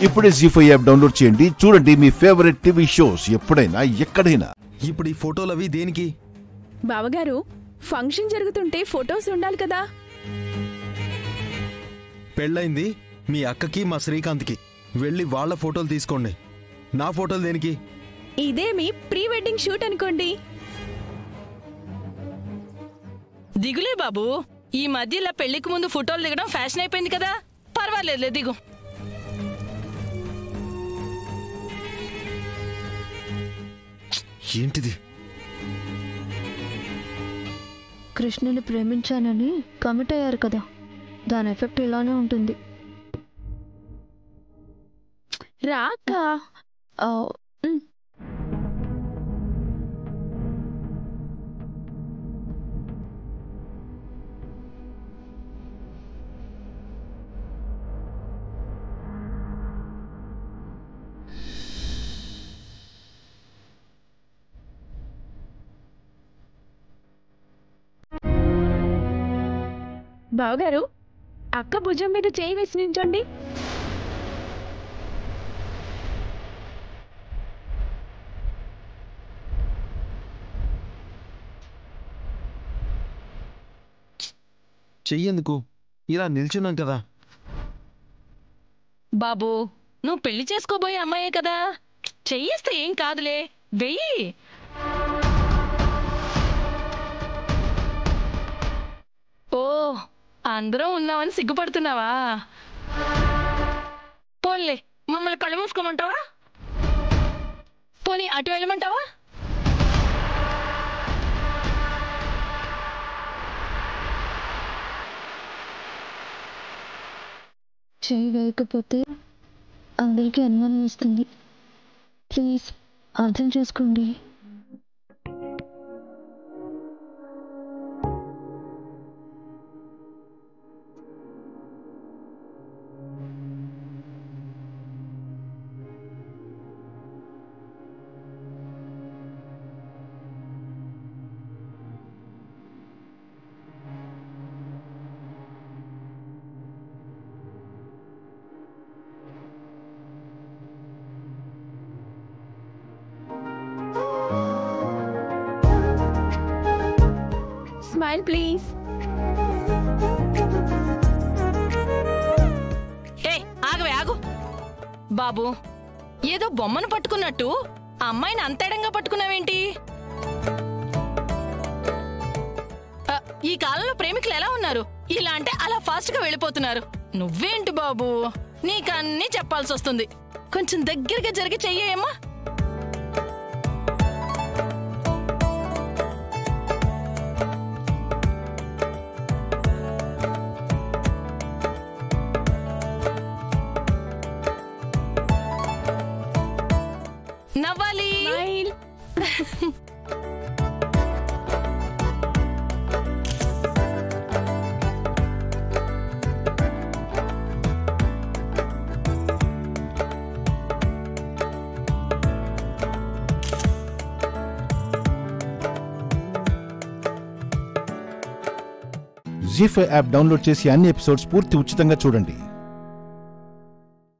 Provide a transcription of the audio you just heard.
ఇప్పుడే జీ5 app download చేయండి. చూడండి మీ ఫేవరెట్ టీవీ షోస్ ఎప్పుడైనా ఎక్కడైనా. ఇప్పుడు ఈ ఫోటోలు అవి దేనికి? బావగారు, ఫంక్షన్ జరుగుతుంటే ఫొటోస్ ఉండాలి కదా. పెళ్ళైంది మీ అక్కకి మా శ్రీకాంత్కి, వెళ్ళి వాళ్ళ ఫోటోలు తీసుకోండి. నా ఫోటోలు దేనికి? ఇదే మీ ప్రీ వెడ్డింగ్ షూట్ అనుకోండి. దిగులే బాబు, ఈ మధ్య ఇలా పెళ్లికి ముందు ఫోటోలు దిగడం ఫ్యాషన్ అయిపోయింది కదా. పర్వాలేదులే, దిగు. ఏంటిది? కృష్ణుని ప్రేమించానని కమిట్ అయ్యారు కదా, దాని ఎఫెక్ట్ ఇలానే ఉంటుంది. రాక బావగారు, అక్క భుజం మీద చేయి వేసి నించోండి. చెయ్యేందుకు? ఇలా నిల్చున్నాం కదా. బాబు, నువ్వు పెళ్లి చేసుకోబోయే అమ్మాయే కదా, చెయ్యేస్తే ఏం కాదులే, వెయ్యి. ఓ, అందరం ఉన్నామని సిగ్గుపడుతున్నావా? పోన్లే, మమ్మల్ని కళ్ళు మూసుకోమంటావా? పోనీ అటు వెళ్ళమంటావా? చేయి వేయకపోతే అందరికీ అనుమానం వస్తుంది. ప్లీజ్ అర్థం చేసుకోండి. Smile please. ఏ, ఆగవే, ఆగు. బాబు, ఏదో బొమ్మను పట్టుకున్నట్టు ఆ అమ్మాయిని అంతేడంగా పట్టుకున్నావేంటి? ఈ కాలంలో ప్రేమికులు ఎలా ఉన్నారు? ఇలా అంటే అలా ఫాస్ట్ గా వెళ్ళిపోతున్నారు. నువ్వేంటి బాబు, నీకన్నీ చెప్పాల్సి వస్తుంది. కొంచెం దగ్గరగా జరిగి చెయ్యేమ్మా. నవ్వాలి. జీ5 యాప్ డౌన్లోడ్ చేసి అన్ని ఎపిసోడ్స్ పూర్తి ఉచితంగా చూడండి.